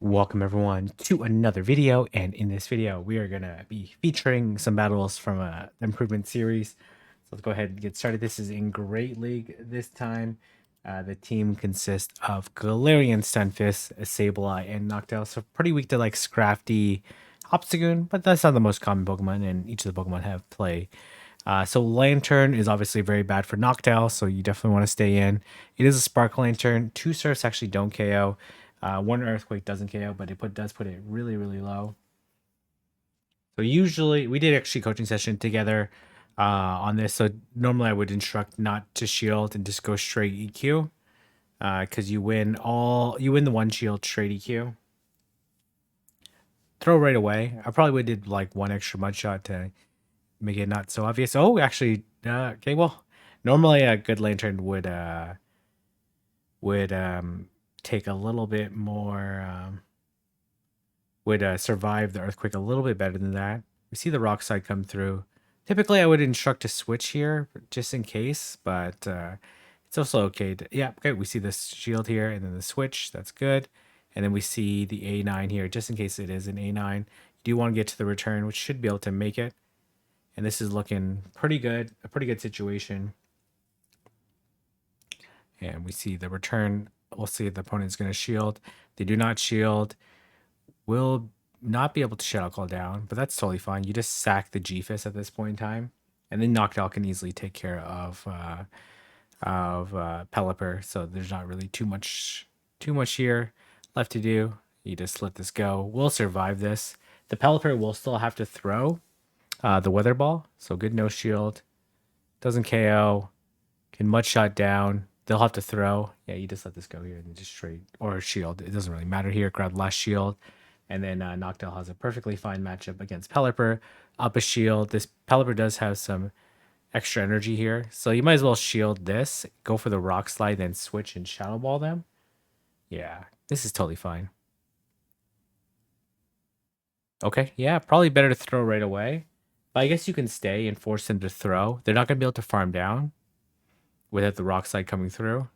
Welcome everyone to another video, and in this video we are going to be featuring some battles from the improvement series. So let's go ahead and get started. This is in Great League this time. The team consists of Galarian, Stunfisk, Sableye, and Noctowl. So pretty weak to like Scrafty, Hopstagoon, but that's not the most common Pokemon, and each of the Pokemon have play. So Lantern is obviously very bad for Noctowl, so you definitely want to stay in. It is a Spark Lantern. Two Surfs actually don't KO. One Earthquake doesn't KO, but does put it really, really low. So usually, we did actually coaching session together on this. So normally I would instruct not to shield and just go straight EQ, because you win the one shield straight EQ. Throw right away. I probably would did like one extra mud shot to make it not so obvious. Oh, actually, okay. Well, normally a good lantern would take a little bit more. Would survive the earthquake a little bit better than that. We see the rock side come through. Typically, I would instruct to switch here just in case, but it's also okay. Yeah, okay. We see this shield here and then the switch. That's good. And then we see the A9 here, just in case it is an A9. You do want to get to the return, which should be able to make it. And this is looking pretty good, a pretty good situation. And we see the return. We'll see if the opponent's going to shield. They do not shield. Will not be able to Shadow Call down, but that's totally fine. You just sack the G-Fist at this point in time, and then Noctowl can easily take care of Pelipper. So there's not really too much here left to do. You just let this go. We'll survive this. The Pelipper will still have to throw the Weather Ball, so good no shield. Doesn't KO. Can Mud Shot down. They'll have to throw. Yeah, you just let this go here and just straight or shield. It doesn't really matter here. Grab last shield. And then Noctowl has a perfectly fine matchup against Pelipper. Up a shield. This Pelipper does have some extra energy here. So you might as well shield this. Go for the Rock Slide, then switch and Shadow Ball them. Yeah, this is totally fine. Okay, yeah, probably better to throw right away. But I guess you can stay and force them to throw. They're not going to be able to farm down without the Rock Slide coming through.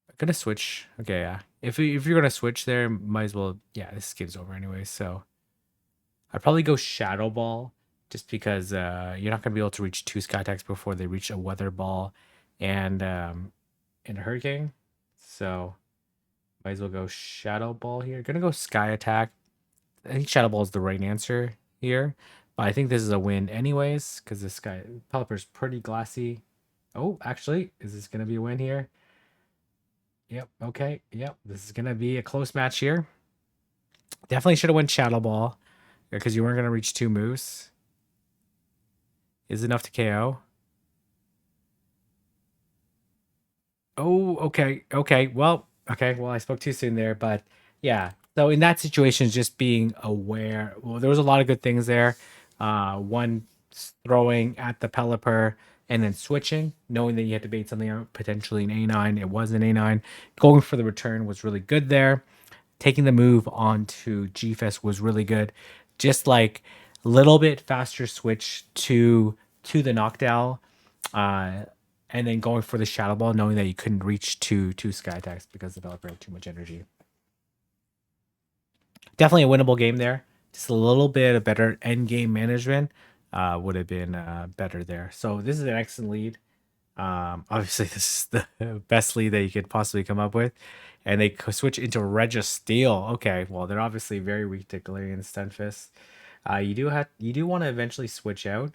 I'm going to switch. Okay, yeah. If you're going to switch there, might as well. Yeah, this game's over anyway, so I'd probably go Shadow Ball just because you're not going to be able to reach two Sky Attacks before they reach a Weather Ball and a Hurricane. So might as well go Shadow Ball here. Gonna go Sky Attack. I think Shadow Ball is the right answer here. But I think this is a win anyways because this guy, Pelipper's pretty glassy. Oh, actually, is this going to be a win here? Yep, okay, yep. This is going to be a close match here. Definitely should have went Shadow Ball because you weren't going to reach two moves. Is enough to KO. Oh, okay. Well, I spoke too soon there, but yeah. So in that situation, just being aware. Well, there was a lot of good things there. One throwing at the Pelipper and then switching, knowing that you had to bait something out, potentially an A9. It was an A9. Going for the return was really good there. Taking the move onto G-Fest was really good. Just like a little bit faster switch to the Noctowl. And then going for the Shadow Ball, knowing that you couldn't reach two Sky Attacks because the developer had too much energy. Definitely a winnable game there. Just a little bit of better end game management would have been better there. So this is an excellent lead. Obviously, this is the best lead that you could possibly come up with. And they switch into Registeel. Okay, well, they're obviously very weak to Galarian Stunfisk. You do want to eventually switch out.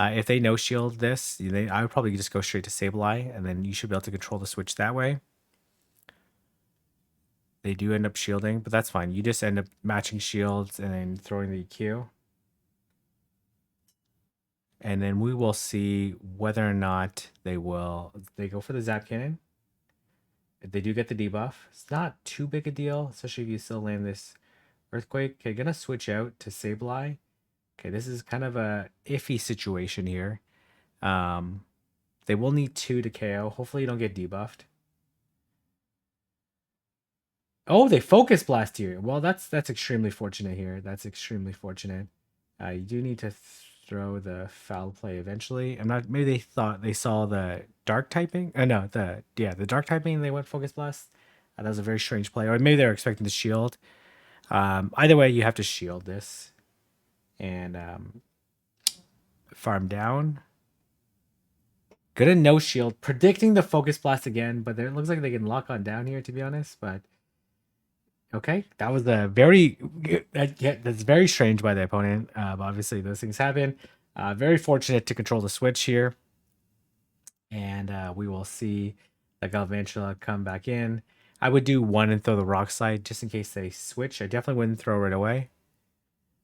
If they no shield this, I would probably just go straight to Sableye, and then you should be able to control the switch that way. They do end up shielding, but that's fine. You just end up matching shields and then throwing the EQ. And then we will see whether or not they go for the Zap Cannon. If they do get the debuff, it's not too big a deal, especially if you still land this Earthquake. Okay, gonna switch out to Sableye. Okay, this is kind of a iffy situation here. They will need two to KO. Hopefully you don't get debuffed. Oh, they focus blast here. Well, that's extremely fortunate here. That's extremely fortunate. You do need to throw the foul play eventually. I'm not. Maybe they thought they saw the dark typing. No, the dark typing. And they went focus blast. That was a very strange play, or maybe they were expecting to shield. Either way, you have to shield this and farm down. Gonna no shield, predicting the focus blast again, but it looks like they can lock on down here, to be honest. But okay, that was a very that's very strange by the opponent. Obviously, those things happen. Very fortunate to control the switch here, and we will see the Galvantula come back in. I would do one and throw the rock slide just in case they switch. I definitely wouldn't throw right away.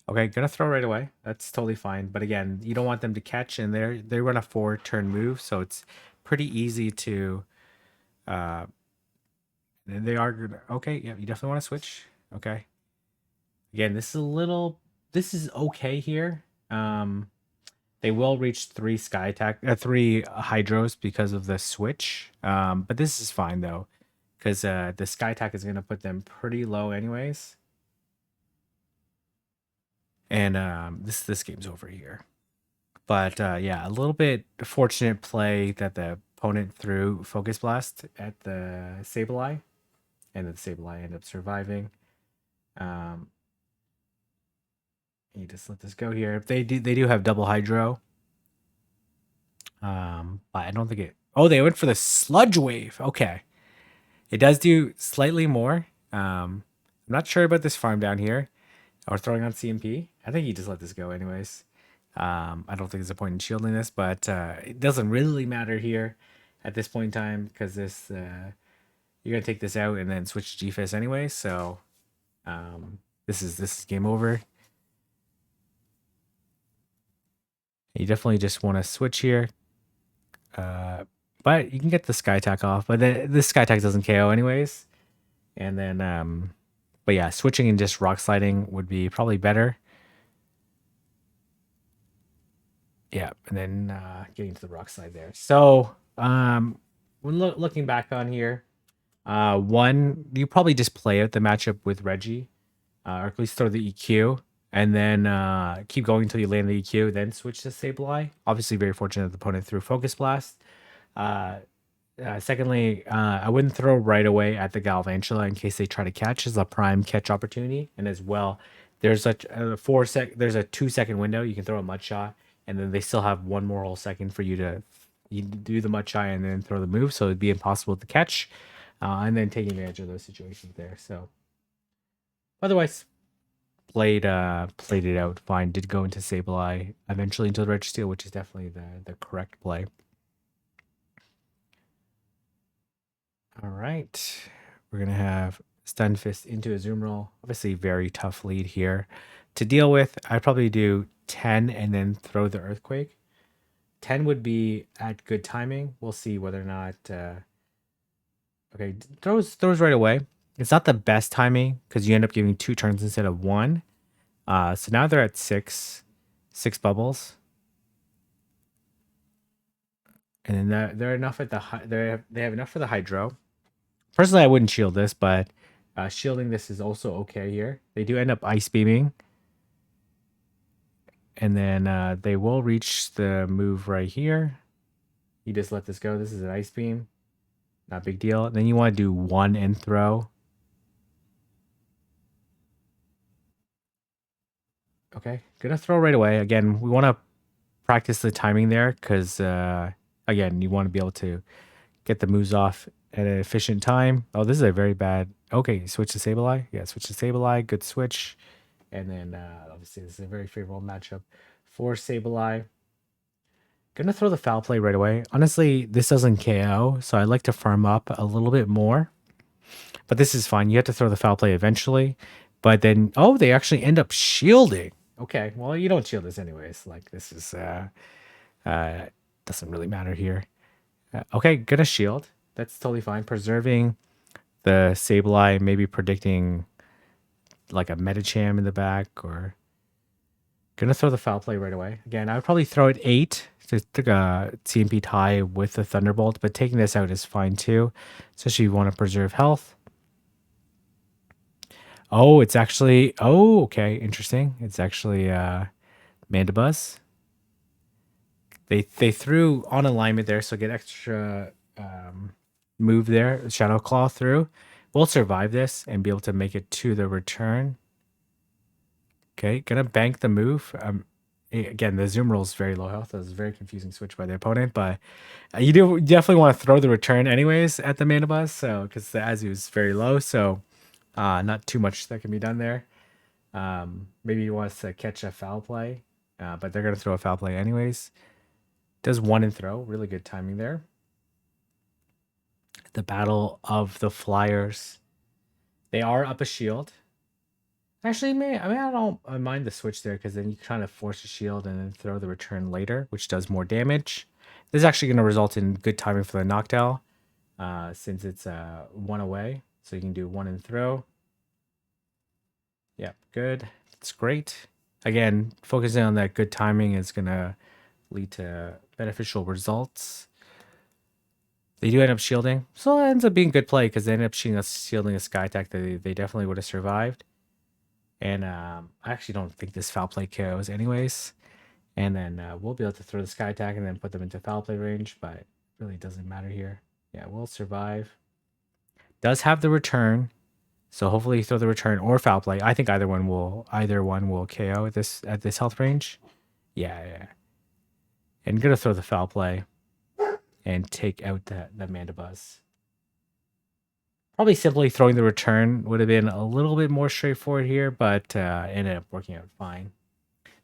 Okay, gonna throw right away. That's totally fine. But again, you don't want them to catch, and they run a 4-turn move, so it's pretty easy to. They are gonna. Okay, yeah, you definitely want to switch. Okay. Again, this is a little. This is okay here. They will reach 3 hydros because of the switch. But this is fine though, because the sky attack is gonna put them pretty low anyways. And this game's over here. But yeah, a little bit fortunate play that the opponent threw Focus Blast at the Sableye, and the Sableye ended up surviving. You just let this go here. They do have double Hydro. But I don't think it. Oh, they went for the Sludge Wave. Okay, it does do slightly more. I'm not sure about this farm down here, or throwing on CMP. I think you just let this go anyways. I don't think there's a point in shielding this, but it doesn't really matter here at this point in time because this you're gonna take this out and then switch to GFIS anyway. So this is game over. You definitely just want to switch here. But you can get the sky attack off, but the sky attack doesn't KO anyways. And then but yeah, switching and just rock sliding would be probably better. Yeah, and then getting to the rock slide there. So when looking back on here, one, you probably just play out the matchup with Reggie, or at least throw the EQ, and then keep going until you land the EQ, then switch to Sableye. Obviously, very fortunate the opponent threw Focus Blast. Secondly, I wouldn't throw right away at the Galvantula in case they try to catch as a prime catch opportunity, and as well, there's a 2-second window you can throw a mud shot, and then they still have one more whole second for you to do the mud shot and then throw the move, so it'd be impossible to catch, and then taking advantage of those situations there. So otherwise, played it out fine. Did go into Sableye eventually into the Red Steel, which is definitely the correct play. All right, we're gonna have Stun Fist into a Zoom Roll. Obviously, very tough lead here to deal with. I'd probably do 10 and then throw the Earthquake. 10 would be at good timing. We'll see whether or not. Okay, throws right away. It's not the best timing because you end up giving 2 turns instead of 1. So now they're at 6 bubbles. And then they're enough at they have enough for the Hydro. Personally, I wouldn't shield this, but shielding this is also okay here. They do end up Ice Beaming. And then they will reach the move right here. You just let this go. This is an Ice Beam. Not a big deal. Then you want to do 1 and throw. Okay, gonna throw right away. Again, we want to practice the timing there because, again, you want to be able to get the moves off at an efficient time. Oh, this is a very bad. Okay, switch to Sableye. Yeah, switch to Sableye. Good switch. And then obviously this is a very favorable matchup for Sableye. Gonna throw the foul play right away. Honestly, this doesn't KO, so I like to farm up a little bit more. But this is fine. You have to throw the foul play eventually. But then, oh, they actually end up shielding. Okay, well, you don't shield this anyways. Like, this is, doesn't really matter here. Okay, gonna shield. That's totally fine. Preserving the Sableye, maybe predicting like a Medicham in the back, or gonna throw the foul play right away. Again, I would probably throw it 8 to CMP tie with the Thunderbolt, but taking this out is fine too, especially if you want to preserve health. Oh, it's actually, oh, okay, interesting. It's actually Mandibuzz. They threw on alignment there, so get extra move there. Shadow Claw through. We'll survive this and be able to make it to the return. Okay, gonna bank the move. Again, the zoom roll is very low health. That was a very confusing switch by the opponent, but you do definitely want to throw the return anyways at the mana buzz, so because the Azu is very low, so not too much that can be done there. Maybe he wants to catch a foul play, but they're gonna throw a foul play anyways. Does one and throw, really good timing there. The Battle of the Flyers. They are up a shield. Actually, I don't mind the switch there because then you kind of force a shield and then throw the return later, which does more damage. This is actually going to result in good timing for the knockdown, since it's one away. So you can do one and throw. Yeah, good. It's great. Again, focusing on that good timing is going to lead to beneficial results. They do end up shielding, so it ends up being good play because they end up shielding a sky attack that they definitely would have survived. And I actually don't think this foul play KOs anyways. And then we'll be able to throw the sky attack and then put them into foul play range, but it really doesn't matter here. Yeah, we'll survive. Does have the return, so hopefully you throw the return or foul play. I think either one will KO at this health range. Yeah. And gonna throw the foul play and take out the Mandibuzz. Probably simply throwing the return would have been a little bit more straightforward here, but ended up working out fine.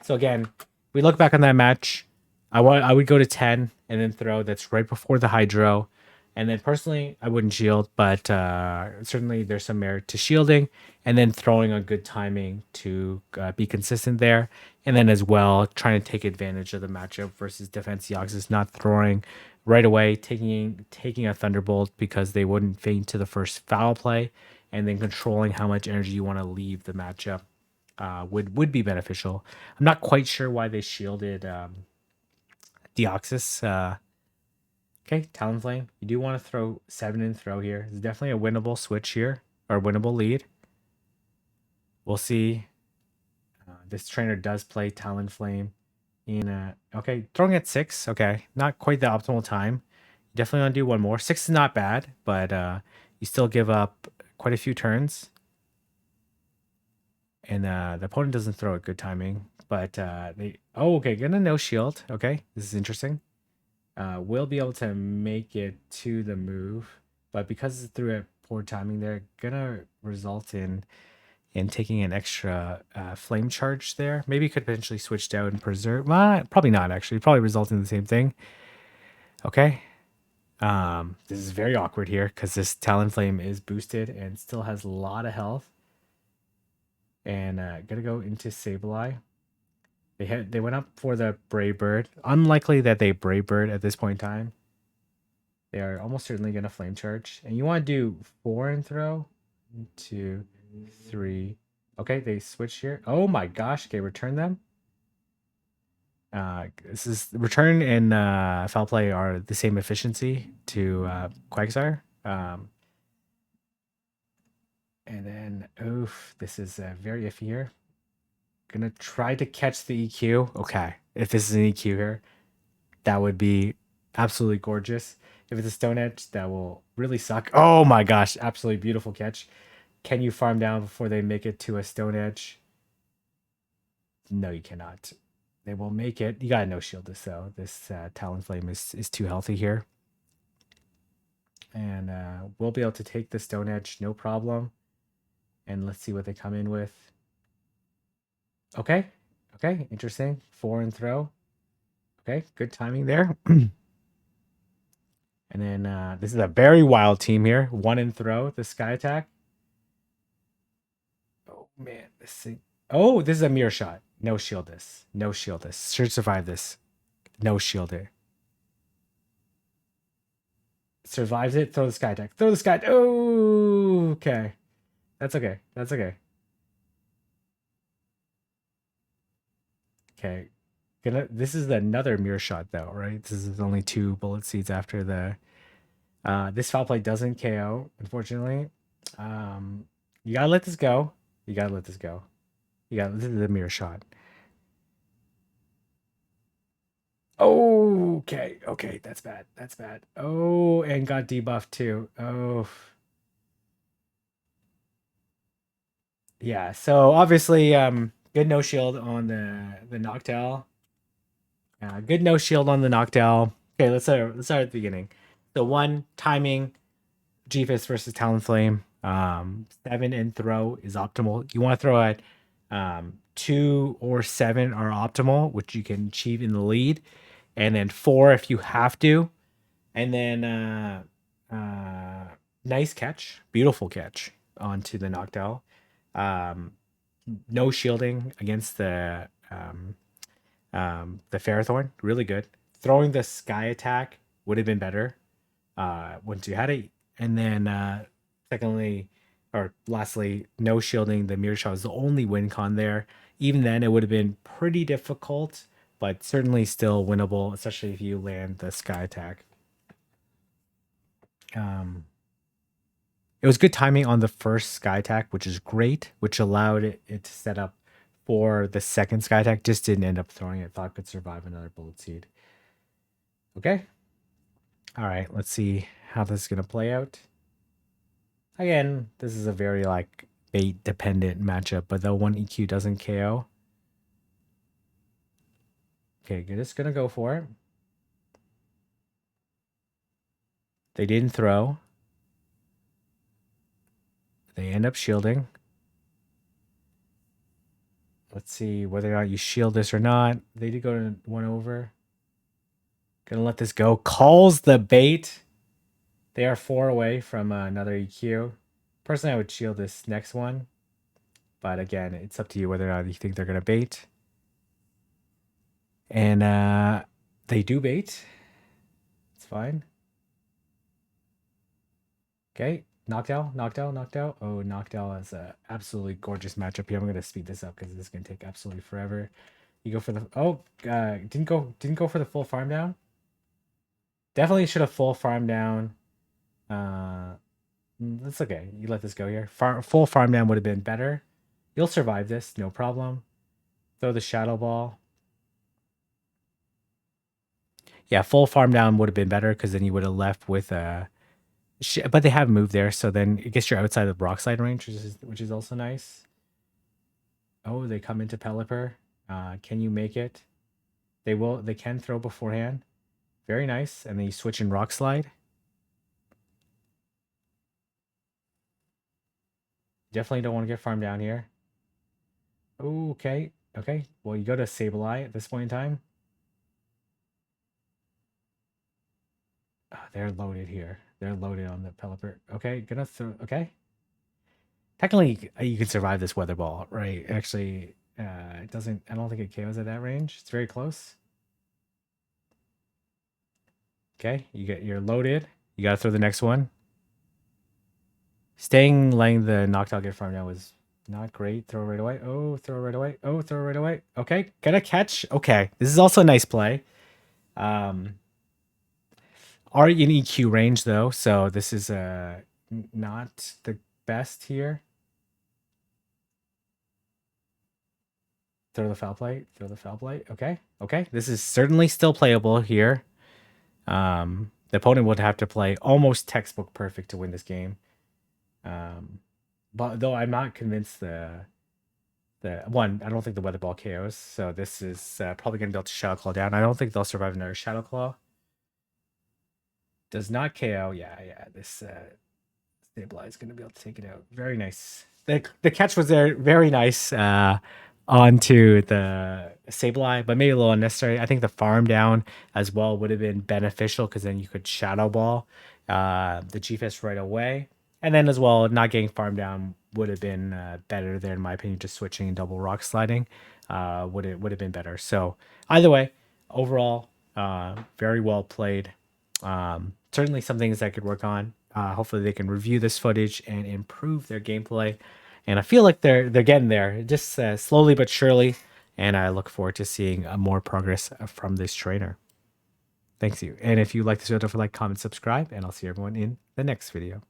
So again, we look back on that match. I would go to 10 and then throw. That's right before the hydro. And then personally, I wouldn't shield, but certainly there's some merit to shielding and then throwing on good timing to be consistent there. And then as well, trying to take advantage of the matchup versus Defense Yoxis not throwing right away, taking a Thunderbolt because they wouldn't feint to the first foul play, and then controlling how much energy you want to leave the matchup would be beneficial. I'm not quite sure why they shielded Deoxys. Okay, Talonflame. You do want to throw 7 and throw here. It's definitely a winnable switch here, or winnable lead. We'll see. This trainer does play Talonflame in okay, throwing at 6. Okay, not quite the optimal time. Definitely want to do one more. 6 is not bad, but you still give up quite a few turns. And the opponent doesn't throw at good timing, but okay, gonna no shield. Okay, this is interesting. Will be able to make it to the move, but because it's through a poor timing, they're gonna result in taking an extra flame charge there. Maybe could potentially switch out and preserve. Well, probably not actually. Probably result in the same thing. Okay. This is very awkward here because this Talonflame is boosted and still has a lot of health. And gonna go into Sableye. They went up for the Brave Bird. Unlikely that they Brave Bird at this point in time. They are almost certainly gonna Flame Charge. And you want to do 4 and throw. 1, 2, 3. Okay, they switch here. Oh my gosh. Okay, return them. This is return and foul play are the same efficiency to Quagsire. And then, oof, this is very iffy here. Gonna try to catch the EQ. Okay, if this is an EQ here, that would be absolutely gorgeous. If it's a Stone Edge, that will really suck. Oh my gosh, absolutely beautiful catch. Can you farm down before they make it to a Stone Edge? No, you cannot. They will make it. You gotta no shield this though. This Talonflame is too healthy here. And we'll be able to take the Stone Edge, no problem. And let's see what they come in with. Okay. Okay. Interesting. 4 and throw. Okay. Good timing there. And then this is a very wild team here. 1 and throw. The sky attack. Oh man. This thing. Oh, this is a mirror shot. No shield this. No shield this. Should survive this. No shield it. Survives it. Throw the sky attack. Throw the sky. Oh, okay. That's okay. That's okay. Okay. This is another mirror shot though, right? This is only 2 bullet seeds after the this foul play doesn't KO, unfortunately. You gotta let this go. You gotta let this go. This is a mirror shot. Oh, okay. Okay, that's bad. That's bad. Oh, and got debuffed too. Oh. Yeah, so obviously, good no shield on the Noctowl. Good no shield on the Noctowl. Okay, let's start at the beginning. So one timing, G-Fist versus Talonflame. 7 and throw is optimal. You want to throw at 2 or 7 are optimal, which you can achieve in the lead, and then 4 if you have to. And then nice catch, beautiful catch onto the Noctowl. Um, no shielding against the Ferrothorn, really good. Throwing the Sky attack would have been better once you had it. And then secondly, or lastly, no shielding the Mirror Shot is the only win con there. Even then, it would have been pretty difficult, but certainly still winnable, especially if you land the Sky attack. It was good timing on the first Sky attack, which is great, which allowed it to set up for the second Sky attack. Just didn't end up throwing it. Thought could survive another Bullet Seed. Okay. All right. Let's see how this is gonna play out. Again, this is a very like bait dependent matchup, but the one EQ doesn't KO. Okay, you're just gonna go for it. They didn't throw. They end up shielding. Let's see whether or not you shield this or not. They did go to 1 over. Gonna let this go. Calls the bait. They are 4 away from another EQ. Personally, I would shield this next one. But again, it's up to you whether or not you think they're gonna bait. And they do bait. It's fine. Okay, knocked out. Oh, knocked out is a absolutely gorgeous matchup here. I'm gonna speed this up because this is gonna take absolutely forever. You go for the didn't go for the full farm down. Definitely should have full farm down. That's okay. You let this go here. Full farm down would have been better. You'll survive this, no problem. Throw the shadow ball. Yeah, full farm down would have been better because then you would have left with a. But they have moved there, so then I guess you're outside of the rock slide range, which is also nice. Oh, they come into Pelipper. Can you make it? They will. They can throw beforehand. Very nice. And then you switch in rock slide. Definitely don't want to get farmed down here. Okay. Okay. Well, you go to Sableye at this point in time. They're loaded here. They're loaded on the Pelipper. Okay, gonna throw. Okay. Technically, you can survive this weather ball, right? Actually, it doesn't. I don't think it KOs at that range. It's very close. Okay, you're loaded. You gotta throw the next one. Letting the Noctowl get farmed out was not great. Throw right away. Oh, throw right away. Oh, throw right away. Okay, gonna catch. Okay, this is also a nice play. Are in EQ range though, so this is not the best here. Throw the foul play. Throw the foul play. Okay. Okay. This is certainly still playable here. The opponent would have to play almost textbook perfect to win this game. But though I'm not convinced the one, I don't think the weather ball KOs. So this is probably going to be able to Shadow Claw down. I don't think they'll survive another Shadow Claw. Does not KO. Yeah. This Sableye is going to be able to take it out. Very nice. The catch was there. Very nice. Onto the Sableye, but maybe a little unnecessary. I think the farm down as well would have been beneficial because then you could Shadow Ball the G-Fist right away. And then as well, not getting farm down would have been better there, in my opinion. Just switching and double rock sliding would have been better. So either way, overall, very well played. Certainly some things I could work on. Hopefully they can review this footage and improve their gameplay. And I feel like they're getting there, just slowly but surely. And I look forward to seeing more progress from this trainer. Thanks you. And if you like this video, don't forget to like, comment, subscribe, and I'll see everyone in the next video.